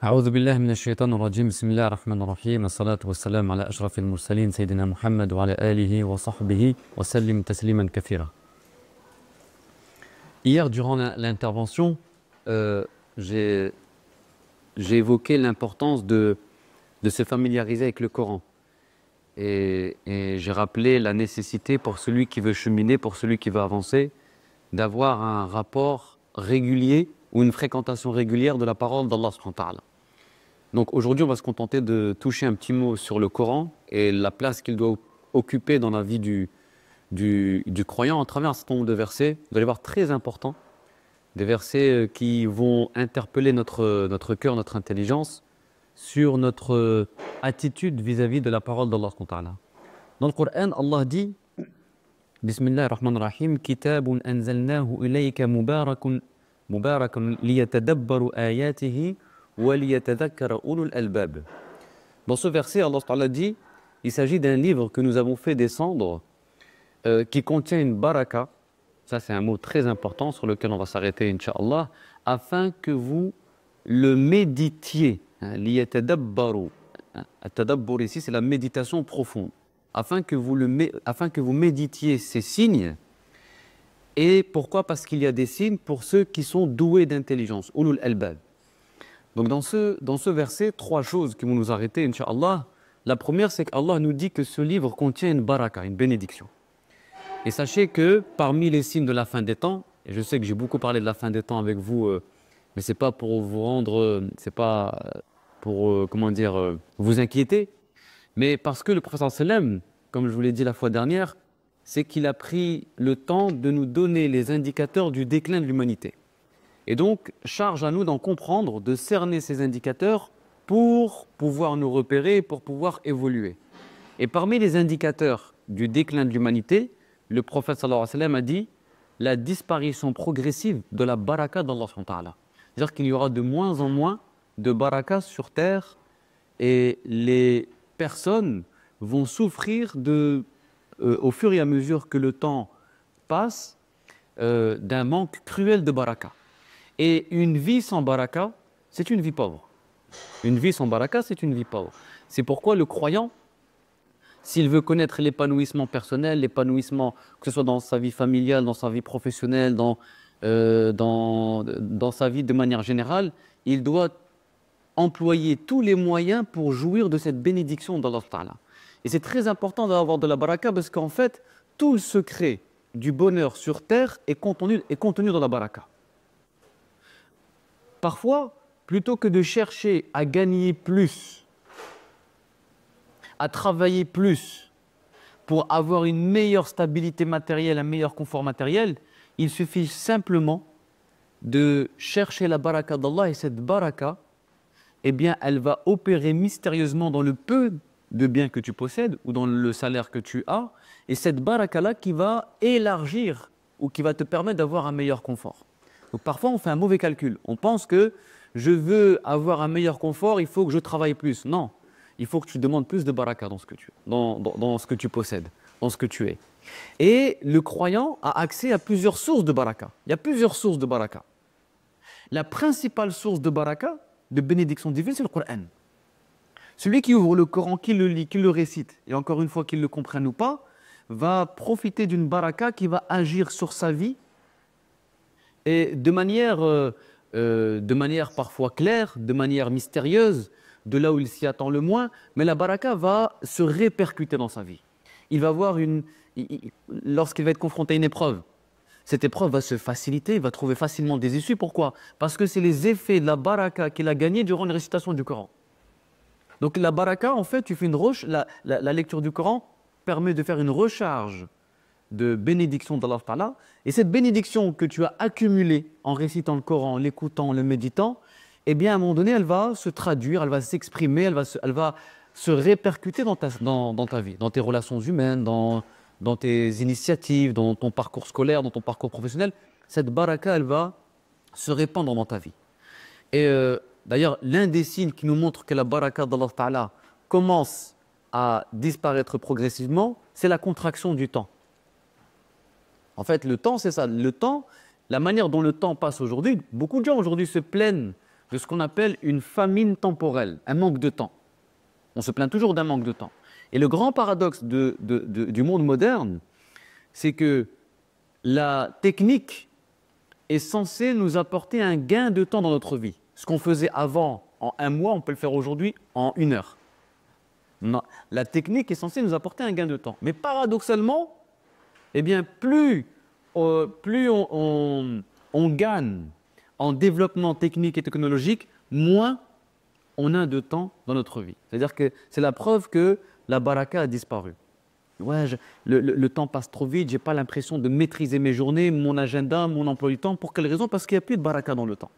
أعوذ بالله من الشيطان الرجيم بسم الله الرحمن الرحيم الصلاة والسلام على أشرف المرسلين سيدنا محمد وعلى آله وصحبه وسلم تسليما كثيرا. Hier, durant l'intervention, euh, j'ai j'ai évoqué l'importance de se familiariser avec le Coran. Et j'ai rappelé la nécessité pour celui qui veut cheminer, pour celui qui veut avancer, d'avoir un rapport régulier ou une fréquentation régulière de la parole d'Allah subhanahu wa ta'ala. Donc aujourd'hui, on va se contenter de toucher un petit mot sur le Coran et la place qu'il doit occuper dans la vie du croyant à travers un certain nombre de versets. Vous allez voir, très importants, des versets qui vont interpeller notre cœur, notre intelligence sur notre attitude vis-à-vis de la parole d'Allah subhanahu wa ta'ala. Dans le Coran, Allah dit Bismillah ar-Rahman ar-Rahim Kitabun anzalnahu ilayka mubarakun liyatadabbaru ayatihi wa liyatadhakkara ulul albab. Dans ce verset, Allah subhanahu wa ta'ala dit il s'agit d'un livre que nous avons fait descendre qui contient une baraka. Ça, c'est un mot très important sur lequel on va s'arrêter, Inch'Allah, afin que vous le méditiez. Liyatadabbaru. At-tadabbur ici, c'est la méditation profonde. Afin que vous méditiez ces signes. Et pourquoi? Parce qu'il y a des signes pour ceux qui sont doués d'intelligence. Ulul albab. Donc dans ce verset, trois choses qui vont nous arrêter, Inch'Allah. La première, c'est qu'Allah nous dit que ce livre contient une baraka, une bénédiction. Et sachez que parmi les signes de la fin des temps, et je sais que j'ai beaucoup parlé de la fin des temps avec vous, mais c'est pas pour vous rendre, c'est pas pour, vous inquiéter, mais parce que le prophète sallam, comme je vous l'ai dit la fois dernière, c'est qu'il a pris le temps de nous donner les indicateurs du déclin de l'humanité. Et donc, charge à nous d'en comprendre, de cerner ces indicateurs pour pouvoir nous repérer, pour pouvoir évoluer. Et parmi les indicateurs du déclin de l'humanité, le prophète sallallahu alayhi wa sallam a dit la disparition progressive de la baraka d'Allah subhanahu wa ta'ala. C'est-à-dire qu'il y aura de moins en moins de baraka sur terre et les personnes vont souffrir au fur et à mesure que le temps passe d'un manque cruel de baraka. Et une vie sans baraka, c'est une vie pauvre. Une vie sans baraka, c'est une vie pauvre. C'est pourquoi le croyant, s'il veut connaître l'épanouissement personnel, l'épanouissement, que ce soit dans sa vie familiale, dans sa vie professionnelle, dans sa vie de manière générale, il doit employer tous les moyens pour jouir de cette bénédiction d'Allah Ta'ala. Et c'est très important d'avoir de la baraka parce qu'en fait, tout le secret du bonheur sur terre est contenu dans la baraka. Parfois, plutôt que de chercher à gagner plus, à travailler plus pour avoir une meilleure stabilité matérielle, un meilleur confort matériel, il suffit simplement de chercher la baraka d'Allah et cette baraka, eh bien, elle va opérer mystérieusement dans le peu de biens que tu possèdes ou dans le salaire que tu as et cette baraka-là qui va élargir ou qui va te permettre d'avoir un meilleur confort. Donc parfois, on fait un mauvais calcul. On pense que je veux avoir un meilleur confort, il faut que je travaille plus. Non. Il faut que tu demandes plus de baraka dans ce que tu possèdes, dans ce que tu es. Et le croyant a accès à plusieurs sources de baraka. Il y a plusieurs sources de baraka. La principale source de baraka, de bénédiction divine, c'est le Coran. Celui qui ouvre le Coran, qui le lit, qui le récite, et encore une fois qu'il le comprenne ou pas, va profiter d'une baraka qui va agir sur sa vie et de manière parfois claire, de manière mystérieuse, de là où il s'y attend le moins, mais la baraka va se répercuter dans sa vie. Il va avoir lorsqu'il va être confronté à une épreuve, cette épreuve va se faciliter, il va trouver facilement des issues. Pourquoi? Parce que c'est les effets de la baraka qu'il a gagné durant une récitation du Coran. Donc la baraka, en fait, la lecture du Coran permet de faire une recharge de bénédiction d'Allah Ta'ala. Et cette bénédiction que tu as accumulée en récitant le Coran, en l'écoutant, en le méditant, eh bien, à un moment donné, elle va se traduire, elle va s'exprimer, elle va se répercuter dans ta vie, dans tes relations humaines, dans tes initiatives, dans ton parcours scolaire, dans ton parcours professionnel. Cette baraka, elle va se répandre dans ta vie. Et d'ailleurs, l'un des signes qui nous montre que la baraka d'Allah Ta'ala commence à disparaître progressivement, c'est la contraction du temps. En fait, le temps, c'est ça. Le temps, la manière dont le temps passe aujourd'hui, beaucoup de gens aujourd'hui se plaignent de ce qu'on appelle une famine temporelle, un manque de temps. On se plaint toujours d'un manque de temps. Et le grand paradoxe du monde moderne, c'est que la technique est censée nous apporter un gain de temps dans notre vie. Ce qu'on faisait avant en un mois, on peut le faire aujourd'hui en 1 heure. Non. La technique est censée nous apporter un gain de temps. Mais paradoxalement, eh bien, plus on gagne en développement technique et technologique, moins on a de temps dans notre vie. C'est-à-dire que c'est la preuve que la baraka a disparu. Ouais, le temps passe trop vite, j'ai pas l'impression de maîtriser mes journées, mon agenda, mon emploi du temps. Pour quelle raison? Parce qu'il n'y a plus de baraka dans le temps.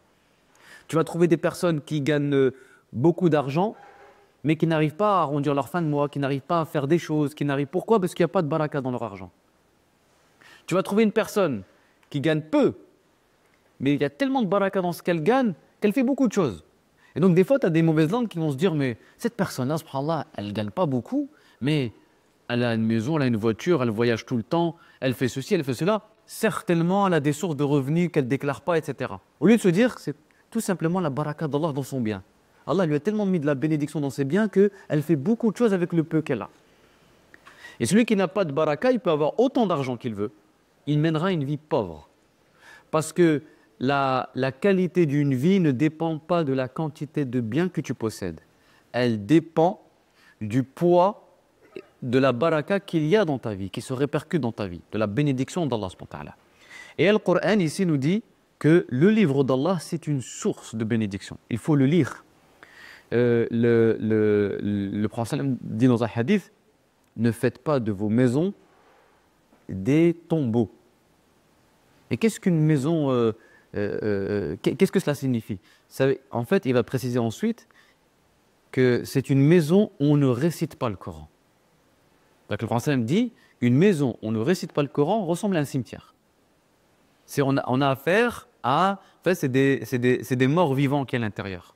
Tu vas trouver des personnes qui gagnent beaucoup d'argent, mais qui n'arrivent pas à arrondir leur fin de mois, qui n'arrivent pas à faire des choses, qui n'arrivent... Pourquoi? Parce qu'il n'y a pas de baraka dans leur argent. Tu vas trouver une personne qui gagne peu, mais il y a tellement de baraka dans ce qu'elle gagne qu'elle fait beaucoup de choses. Et donc des fois, tu as des mauvaises langues qui vont se dire, mais cette personne-là, subhanallah, elle ne gagne pas beaucoup, mais elle a une maison, elle a une voiture, elle voyage tout le temps, elle fait ceci, elle fait cela. Certainement, elle a des sources de revenus qu'elle ne déclare pas, etc. Au lieu de se dire, c'est tout simplement la baraka d'Allah dans son bien. Allah lui a tellement mis de la bénédiction dans ses biens qu'elle fait beaucoup de choses avec le peu qu'elle a. Et celui qui n'a pas de baraka, il peut avoir autant d'argent qu'il veut. Il mènera une vie pauvre. Parce que la qualité d'une vie ne dépend pas de la quantité de biens que tu possèdes. Elle dépend du poids de la baraka qu'il y a dans ta vie, qui se répercute dans ta vie, de la bénédiction d'Allah subhanahu wa ta'ala. Et le Coran ici nous dit que le livre d'Allah, c'est une source de bénédiction. Il faut le lire. Le prophète dit dans un hadith, ne faites pas de vos maisons des tombeaux. Et qu'est-ce qu'une maison, qu'est-ce que cela signifie? En fait, il va préciser ensuite que c'est une maison où on ne récite pas le Coran. Donc le prophète dit, une maison où on ne récite pas le Coran ressemble à un cimetière. On a affaire à, en fait, c'est des morts vivants qui sont à l'intérieur.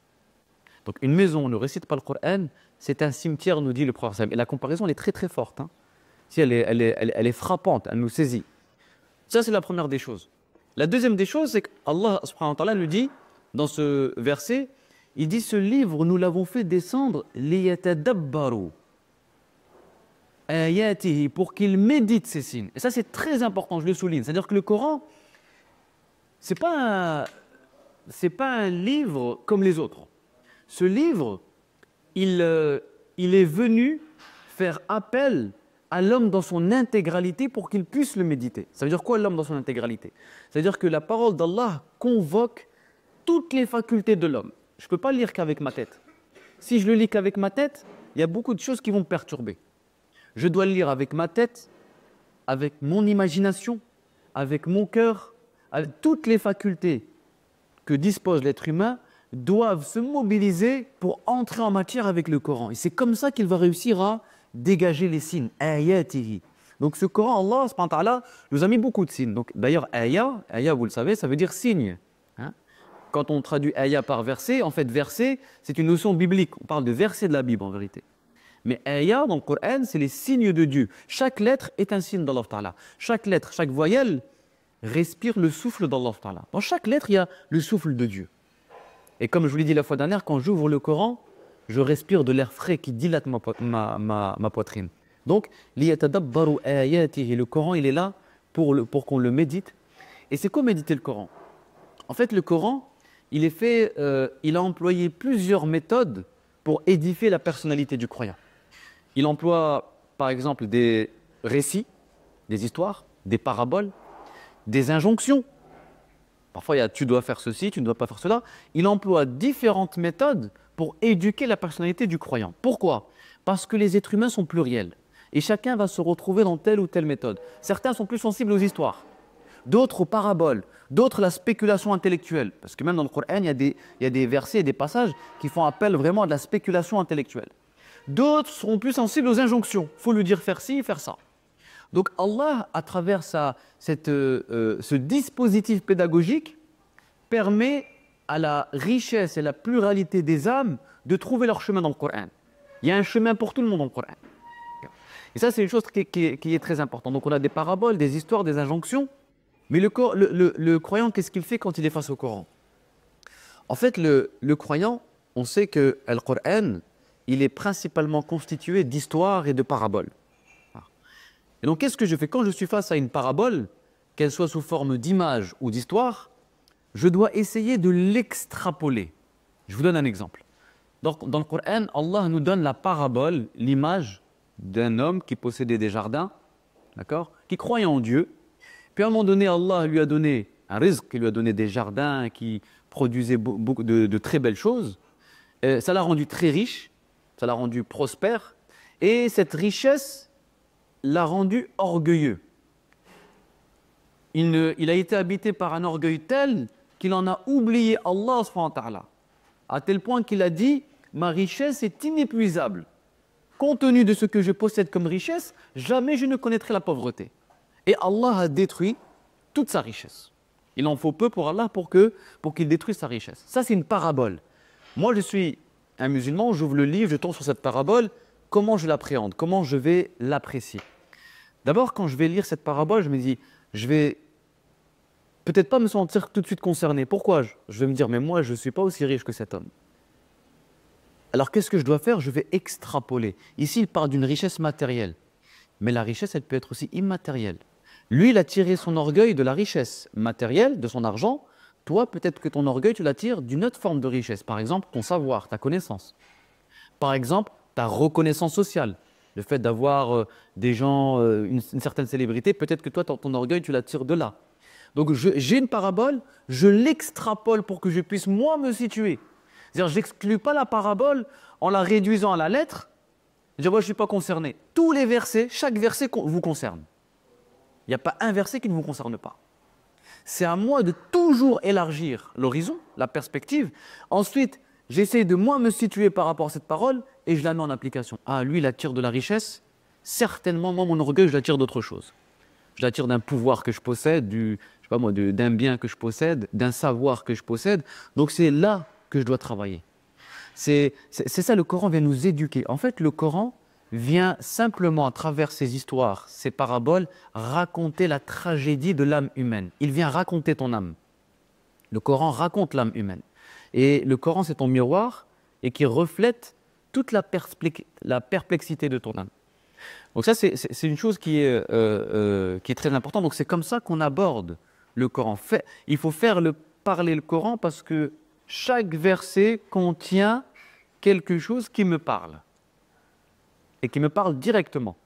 Donc une maison où on ne récite pas le Coran, c'est un cimetière, nous dit le prophète. Et la comparaison, elle est très très forte. Hein. Si elle est frappante, elle nous saisit. Ça, c'est la première des choses. La deuxième des choses, c'est qu'Allah subhanahu wa ta'ala nous dit, dans ce verset, il dit, ce livre, nous l'avons fait descendre liyatadabbaru ayatihi, pour qu'il médite ses signes. Et ça, c'est très important, je le souligne. C'est-à-dire que le Coran, c'est pas un livre comme les autres. Ce livre, il est venu faire appel à l'homme dans son intégralité pour qu'il puisse le méditer. Ça veut dire quoi l'homme dans son intégralité? C'est-à-dire que la parole d'Allah convoque toutes les facultés de l'homme. Je ne peux pas lire qu'avec ma tête. Si je le lis qu'avec ma tête, il y a beaucoup de choses qui vont me perturber. Je dois le lire avec ma tête, avec mon imagination, avec mon cœur, avec toutes les facultés que dispose l'être humain doivent se mobiliser pour entrer en matière avec le Coran. Et c'est comme ça qu'il va réussir à dégager les signes. Ayatihi. Donc ce Coran, Allah subhanahu wa ta'ala, nous a mis beaucoup de signes. Donc d'ailleurs, ayah, vous le savez, ça veut dire signe. Hein? Quand on traduit ayah par verset, en fait verset, c'est une notion biblique. On parle de verset de la Bible en vérité. Mais ayah dans le Coran, c'est les signes de Dieu. Chaque lettre est un signe d'Allah ta'ala. Chaque lettre, chaque voyelle respire le souffle d'Allah ta'ala. Dans chaque lettre, il y a le souffle de Dieu. Et comme je vous l'ai dit la fois dernière, quand j'ouvre le Coran, je respire de l'air frais qui dilate ma poitrine. Donc, liyatadabbaru ayatihi, le Coran, il est là pour qu'on le médite. Et c'est quoi méditer le Coran? En fait, le Coran, il a employé plusieurs méthodes pour édifier la personnalité du croyant. Il emploie, par exemple, des récits, des histoires, des paraboles, des injonctions. Parfois, il y a « tu dois faire ceci, tu ne dois pas faire cela ». Il emploie différentes méthodes pour éduquer la personnalité du croyant. Pourquoi? Parce que les êtres humains sont pluriels. Et chacun va se retrouver dans telle ou telle méthode. Certains sont plus sensibles aux histoires, d'autres aux paraboles, d'autres à la spéculation intellectuelle. Parce que même dans le Coran, il y a des versets et des passages qui font appel vraiment à de la spéculation intellectuelle. D'autres seront plus sensibles aux injonctions. Il faut lui dire faire ci, faire ça. Donc Allah, à travers ce dispositif pédagogique, permet à la richesse et la pluralité des âmes de trouver leur chemin dans le Coran. Il y a un chemin pour tout le monde dans le Coran. Et ça, c'est une chose qui est très importante. Donc on a des paraboles, des histoires, des injonctions. Mais le croyant, qu'est-ce qu'il fait quand il est face au Coran? En fait, le croyant, on sait que le Coran, il est principalement constitué d'histoires et de paraboles. Et donc, qu'est-ce que je fais? Quand je suis face à une parabole, qu'elle soit sous forme d'image ou d'histoire, je dois essayer de l'extrapoler. Je vous donne un exemple. Donc, dans le Coran, Allah nous donne la parabole, l'image d'un homme qui possédait des jardins, d'accord, qui croyait en Dieu. Puis à un moment donné, Allah lui a donné un rizq, il lui a donné des jardins qui produisaient beaucoup de très belles choses. Ça l'a rendu très riche, ça l'a rendu prospère. Et cette richesse l'a rendu orgueilleux. Il a été habité par un orgueil tel qu'il en a oublié Allah subhanahu wa ta'ala, à tel point qu'il a dit « Ma richesse est inépuisable. Compte tenu de ce que je possède comme richesse, jamais je ne connaîtrai la pauvreté. » Et Allah a détruit toute sa richesse. Il en faut peu pour Allah pour qu'il détruise sa richesse. Ça, c'est une parabole. Moi, je suis un musulman, j'ouvre le livre, je tombe sur cette parabole. Comment je l'appréhende? Comment je vais l'apprécier? D'abord, quand je vais lire cette parabole, je me dis, je vais peut-être pas me sentir tout de suite concerné. Pourquoi? Je vais me dire, mais moi, je ne suis pas aussi riche que cet homme. Alors, qu'est-ce que je dois faire? Je vais extrapoler. Ici, il parle d'une richesse matérielle. Mais la richesse, elle peut être aussi immatérielle. Lui, il a tiré son orgueil de la richesse matérielle, de son argent. Toi, peut-être que ton orgueil, tu l'attires d'une autre forme de richesse. Par exemple, ton savoir, ta connaissance. Par exemple, ta reconnaissance sociale. Le fait d'avoir des gens, une certaine célébrité, peut-être que toi, ton orgueil, tu l'attires de là. Donc, j'ai une parabole, je l'extrapole pour que je puisse, moi, me situer. C'est-à-dire, je n'exclus pas la parabole en la réduisant à la lettre. Je dis, moi, je ne suis pas concerné. Tous les versets, chaque verset vous concerne. Il n'y a pas un verset qui ne vous concerne pas. C'est à moi de toujours élargir l'horizon, la perspective. Ensuite, j'essaie de moi me situer par rapport à cette parole et je la mets en application. Ah, lui, il attire de la richesse. Certainement, moi, mon orgueil, je l'attire d'autre chose. Je l'attire d'un pouvoir que je possède, je sais pas moi, d'un bien que je possède, d'un savoir que je possède. Donc, c'est là que je dois travailler. C'est ça, le Coran vient nous éduquer. En fait, le Coran vient simplement, à travers ses histoires, ses paraboles, raconter la tragédie de l'âme humaine. Il vient raconter ton âme. Le Coran raconte l'âme humaine. Et le Coran, c'est ton miroir et qui reflète toute la perplexité de ton âme. Donc ça, c'est une chose qui est très importante. Donc c'est comme ça qu'on aborde le Coran. Il faut parler le Coran parce que chaque verset contient quelque chose qui me parle. Et qui me parle directement.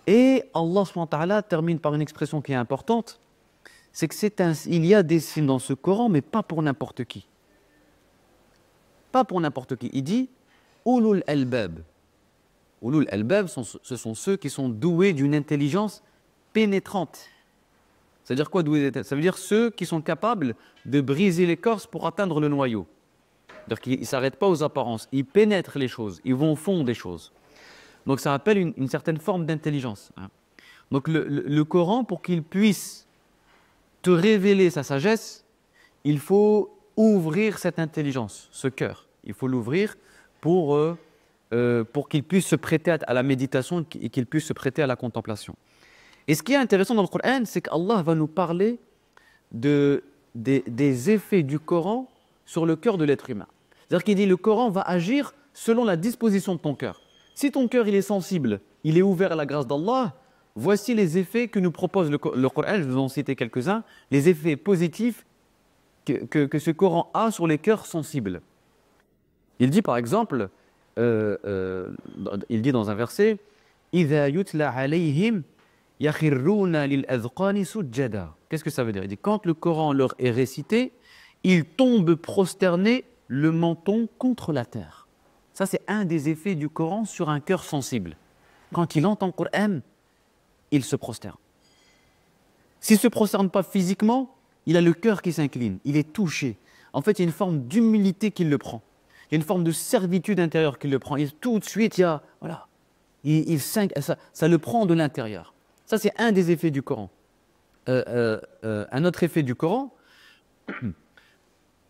Et Allah subhanahu wa ta'ala termine par une expression qui est importante, c'est qu'il y a des signes dans ce Coran, mais pas pour n'importe qui. Pas pour n'importe qui. Il dit « Ulul albab ». Ulul albab, ce sont ceux qui sont doués d'une intelligence pénétrante. C'est-à-dire quoi doués? Ça veut dire ceux qui sont capables de briser l'écorce pour atteindre le noyau. C'est-à-dire qu'ils ne s'arrêtent pas aux apparences, ils pénètrent les choses, ils vont au fond des choses. Donc ça appelle une certaine forme d'intelligence. Donc le Coran, pour qu'il puisse te révéler sa sagesse, il faut ouvrir cette intelligence, ce cœur. Il faut l'ouvrir pour qu'il puisse se prêter à la méditation et qu'il puisse se prêter à la contemplation. Et ce qui est intéressant dans le Coran, c'est qu'Allah va nous parler des effets du Coran sur le cœur de l'être humain. C'est-à-dire qu'il dit le Coran va agir selon la disposition de ton cœur. Si ton cœur il est sensible, il est ouvert à la grâce d'Allah, voici les effets que nous propose le Coran, je vous en citer quelques-uns, les effets positifs que ce Coran a sur les cœurs sensibles. Il dit par exemple, il dit dans un verset, إِذَا يُتْلَى عَلَيْهِمْ يَخِرُّونَ لِلْأَذْقَانِ سُجَّدًا. Qu'est-ce que ça veut dire? Il dit quand le Coran leur est récité, ils tombent prosternés, le menton contre la terre. Ça, c'est un des effets du Coran sur un cœur sensible. Quand il entend le Coran, il se prosterne. S'il ne se prosterne pas physiquement, il a le cœur qui s'incline, il est touché. En fait, il y a une forme d'humilité qui le prend. Il y a une forme de servitude intérieure qui le prend. Et tout de suite, ça le prend de l'intérieur. Ça, c'est un des effets du Coran. Un autre effet du Coran,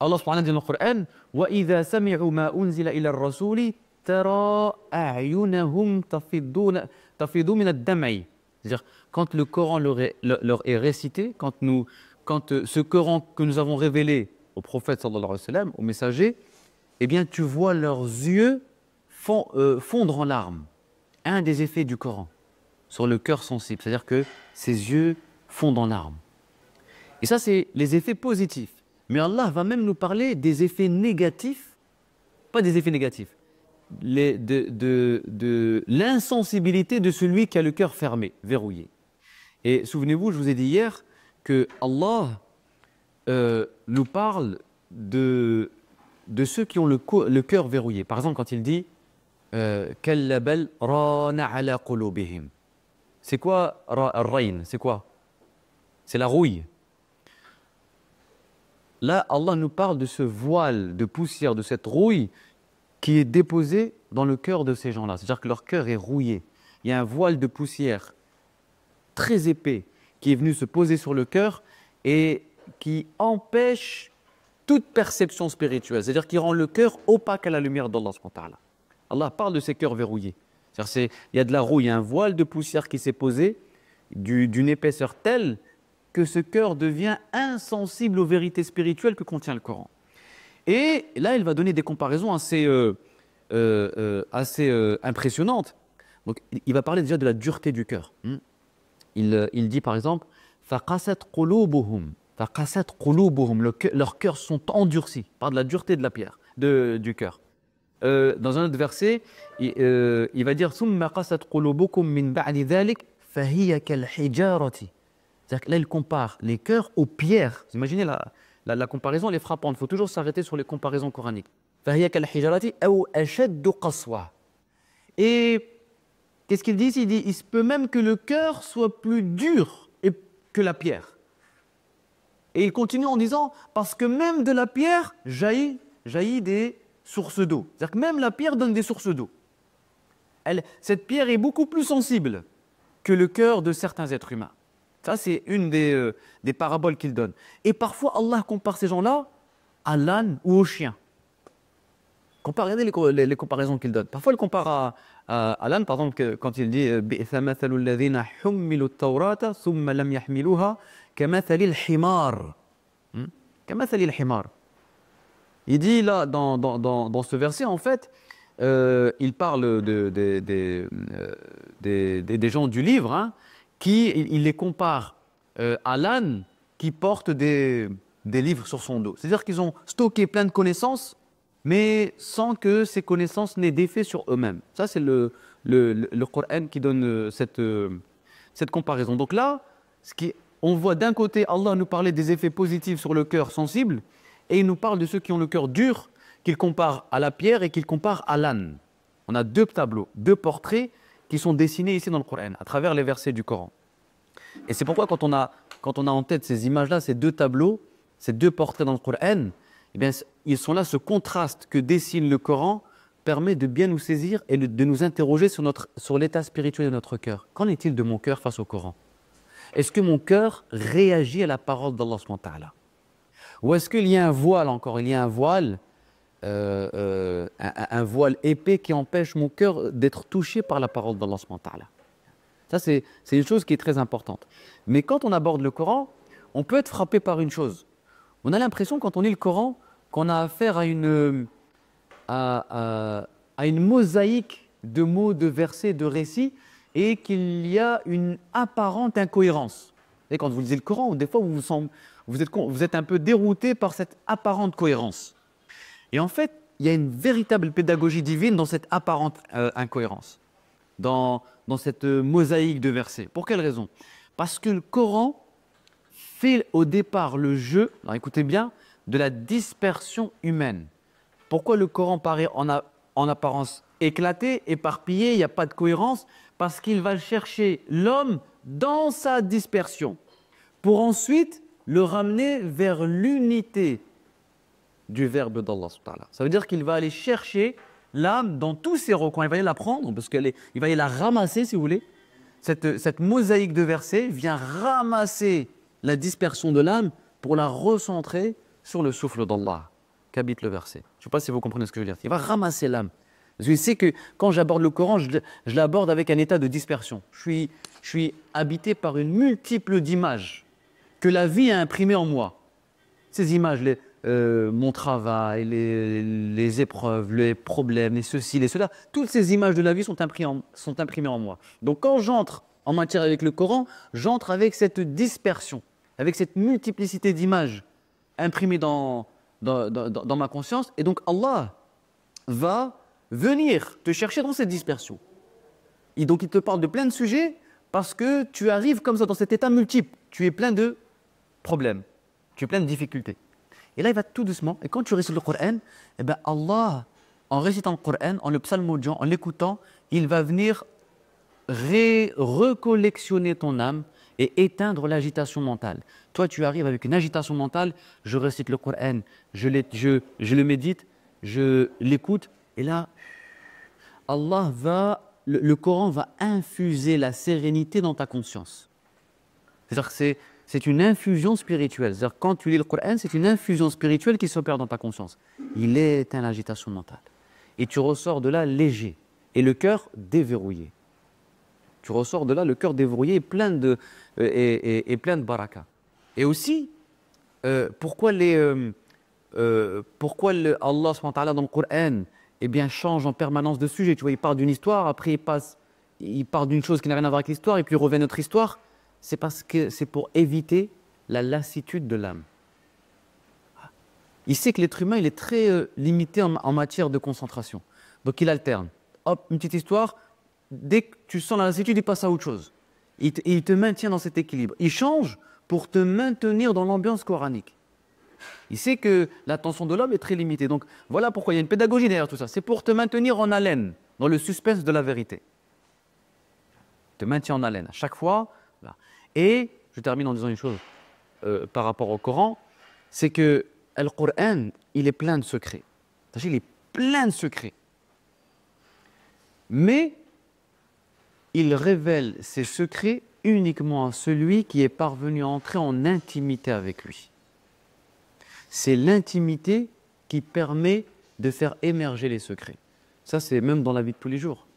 Allah subhanahu wa ta'ala dit dans le Coran وَإِذَا سَمِعُوا مَا أُنزِلَ إِلَى الرَّسُولِ تَرَى أَعْيُنَهُمْ تَفِيضُ مِنَ الدَّمْعِ. C'est-à-dire, quand le Coran leur est récité, quand ce Coran que nous avons révélé au prophète sallallahu alayhi wa sallam, au messager, eh bien tu vois leurs yeux fondre en larmes. Un des effets du Coran sur le cœur sensible, c'est-à-dire que ses yeux fondent en larmes. Et ça, c'est les effets positifs. Mais Allah va même nous parler des effets négatifs, pas des effets négatifs, de l'insensibilité de celui qui a le cœur fermé, verrouillé. Et souvenez-vous, je vous ai dit hier que Allah nous parle de ceux qui ont le cœur verrouillé. Par exemple, quand il dit Kalla bal rana ala qulubihim. C'est quoi rain? C'est quoi? C'est la rouille. Là, Allah nous parle de ce voile de poussière, de cette rouille qui est déposée dans le cœur de ces gens-là. C'est-à-dire que leur cœur est rouillé. Il y a un voile de poussière très épais qui est venu se poser sur le cœur et qui empêche toute perception spirituelle. C'est-à-dire qui rend le cœur opaque à la lumière d'Allah subhanahu wa ta'ala. Allah parle de ces cœurs verrouillés. Il y a de la rouille, il y a un voile de poussière qui s'est posé d'une épaisseur telle que ce cœur devient insensible aux vérités spirituelles que contient le Coran. Et là, il va donner des comparaisons assez impressionnantes. Donc, il va parler déjà de la dureté du cœur. Il dit par exemple فَقَسَتْ قُلُوبُهُمْ فَقَسَتْ قُلُوبُهُمْ leurs cœurs sont endurcis par de la dureté de la pierre, du cœur. Dans un autre verset, il va dire ثُمَّ قَسَتْ قُلُوبُكُمْ مِنْ بَعْدِ ذَلِكَ فَهِيَ كَالْحِجَارَةِ. C'est-à-dire que là, il compare les cœurs aux pierres. Vous imaginez la comparaison, elle est frappante. Il faut toujours s'arrêter sur les comparaisons coraniques. فَهِيَ كَالْحِجَارَةِ أَوْ أَشَدُّ قَسْوَةً. Et qu'est-ce qu'il dit? Il dit, il se peut même que le cœur soit plus dur que la pierre. Et il continue en disant, parce que même de la pierre jaillit des sources d'eau. C'est-à-dire que même la pierre donne des sources d'eau. Cette pierre est beaucoup plus sensible que le cœur de certains êtres humains. Ça, c'est une des paraboles qu'il donne. Et parfois, Allah compare ces gens-là à l'âne ou au chien. Regardez les comparaisons qu'il donne. Parfois, il compare à l'âne, par exemple, quand il dit بِئْسَ مَثَلُ الَّذِينَ حُمِّلُوا التَّوْرَاةَ ثُمَّ لَمْ يَحْمِلُوهَا كَمَثَلِ الْحِمَارِ. كَمَثَلِ الْحِمَارِ. Il dit là, dans ce verset, en fait, il parle des gens du livre, il les compare à l'âne qui porte des livres sur son dos. C'est-à-dire qu'ils ont stocké plein de connaissances, mais sans que ces connaissances n'aient d'effet sur eux-mêmes. Ça, c'est le Coran qui donne cette comparaison. Donc là, on voit d'un côté Allah nous parler des effets positifs sur le cœur sensible, et il nous parle de ceux qui ont le cœur dur, qu'il compare à la pierre et qu'il compare à l'âne. On a deux tableaux, deux portraits qui sont dessinés ici dans le Coran, à travers les versets du Coran. Et c'est pourquoi quand on a en tête ces images-là, ces deux tableaux, ces deux portraits dans le Coran, eh bien, ils sont là, ce contraste que dessine le Coran permet de bien nous saisir et de nous interroger sur l'état spirituel de notre cœur. Qu'en est-il de mon cœur face au Coran? Est-ce que mon cœur réagit à la parole d'Allah subhanahu wa ta'ala? Ou est-ce qu'il y a un voile encore? Il y a un voile épais qui empêche mon cœur d'être touché par la parole d'Allah subhanahu wa ta'ala. Ça, c'est une chose qui est très importante. Mais quand on aborde le Coran, on peut être frappé par une chose. On a l'impression, quand on lit le Coran, qu'on a affaire à une mosaïque de mots, de versets, de récits, et qu'il y a une apparente incohérence. Et quand vous lisez le Coran, des fois, vous êtes un peu dérouté par cette apparente cohérence. Et en fait, il y a une véritable pédagogie divine dans cette apparente incohérence, dans cette mosaïque de versets. Pour quelle raison? Parce que le Coran fait au départ le jeu, alors écoutez bien, de la dispersion humaine. Pourquoi le Coran paraît en apparence éclaté, éparpillé, il n'y a pas de cohérence? Parce qu'il va chercher l'homme dans sa dispersion, pour ensuite le ramener vers l'unité du verbe d'Allah. Ça veut dire qu'il va aller chercher l'âme dans tous ses recoins, il va aller la prendre, parce qu'il va aller la ramasser, si vous voulez. Cette mosaïque de versets vient ramasser la dispersion de l'âme pour la recentrer sur le souffle d'Allah qu'habite le verset. Je ne sais pas si vous comprenez ce que je veux dire. Il va ramasser l'âme. Parce qu'il sait que quand j'aborde le Coran, je l'aborde avec un état de dispersion. Je suis habité par une multiple d'images que la vie a imprimées en moi. Ces images, mon travail, les épreuves, les problèmes, les ceci, les cela. Toutes ces images de la vie sont imprimées en moi. Donc quand j'entre en matière avec le Coran, j'entre avec cette dispersion, avec cette multiplicité d'images imprimées dans ma conscience. Et donc Allah va venir te chercher dans cette dispersion. Et donc il te parle de plein de sujets parce que tu arrives comme ça dans cet état multiple. Tu es plein de problèmes, tu es plein de difficultés. Et là, il va tout doucement. Et quand tu récites le Coran, eh ben Allah, en récitant le Coran, en le psalmodiant, en l'écoutant, il va venir recollectionner ton âme et éteindre l'agitation mentale. Toi, tu arrives avec une agitation mentale, je récite le Coran, je le médite, je l'écoute, et là, le Coran va infuser la sérénité dans ta conscience. C'est-à-dire que c'est une infusion spirituelle. C'est-à-dire que quand tu lis le Coran, c'est une infusion spirituelle qui s'opère dans ta conscience. Il éteint l'agitation mentale. Et tu ressors de là léger et le cœur déverrouillé. Tu ressors de là le cœur déverrouillé et plein de baraka. Et aussi, pourquoi Allah subhanahu wa ta'ala dans le Coran change en permanence de sujet. Tu vois, il part d'une histoire, après il part d'une chose qui n'a rien à voir avec l'histoire, et puis il revient à notre histoire. C'est parce que c'est pour éviter la lassitude de l'âme. Il sait que l'être humain, il est très limité en matière de concentration. Donc il alterne. Hop, une petite histoire, dès que tu sens la lassitude, il passe à autre chose. Il te maintient dans cet équilibre. Il change pour te maintenir dans l'ambiance coranique. Il sait que l'attention de l'homme est très limitée. Donc voilà pourquoi il y a une pédagogie derrière tout ça. C'est pour te maintenir en haleine, dans le suspense de la vérité. Te maintient en haleine à chaque fois. Voilà. Et je termine en disant une chose par rapport au Coran, c'est que le Coran, il est plein de secrets. Il est plein de secrets. Mais il révèle ses secrets uniquement à celui qui est parvenu à entrer en intimité avec lui. C'est l'intimité qui permet de faire émerger les secrets. Ça, c'est même dans la vie de tous les jours.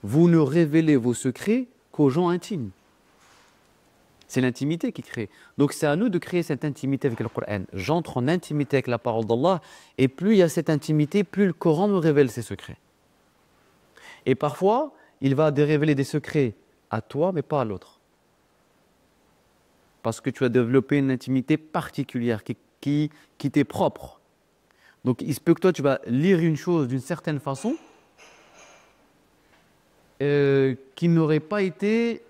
Vous ne révélez vos secrets qu'aux gens intimes. C'est l'intimité qui crée. Donc c'est à nous de créer cette intimité avec le Coran. J'entre en intimité avec la parole d'Allah, et plus il y a cette intimité, plus le Coran me révèle ses secrets. Et parfois, il va révéler des secrets à toi, mais pas à l'autre. Parce que tu as développé une intimité particulière qui t'est propre. Donc il se peut que toi, tu vas lire une chose d'une certaine façon qui n'aurait pas été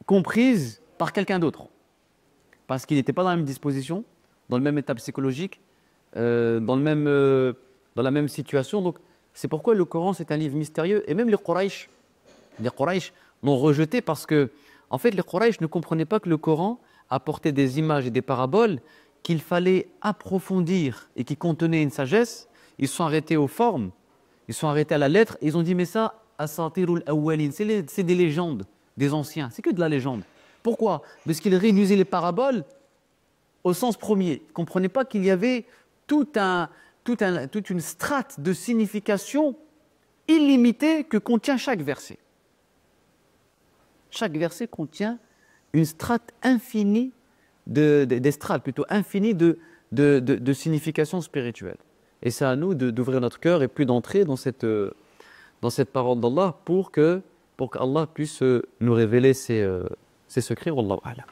comprise par quelqu'un d'autre. Parce qu'il n'était pas dans la même disposition, dans le même état psychologique, dans la même situation. Donc c'est pourquoi le Coran, c'est un livre mystérieux. Et même les Quraysh l'ont rejeté parce que, en fait, les Quraysh ne comprenaient pas que le Coran apportait des images et des paraboles qu'il fallait approfondir et qui contenaient une sagesse. Ils sont arrêtés aux formes, ils sont arrêtés à la lettre, et ils ont dit, mais ça, asatirul awwalin, c'est des légendes des anciens, c'est que de la légende. Pourquoi? Parce qu'ils réduisaient les paraboles au sens premier. Ils ne comprenaient pas qu'il y avait toute une strate de signification illimitée que contient chaque verset. Chaque verset contient une strate infinie, des strates plutôt infinies de signification spirituelle. Et c'est à nous d'ouvrir notre cœur et puis d'entrer dans cette parole d'Allah pour qu'Allah puisse nous révéler ses secrets. Wallahu a'lam.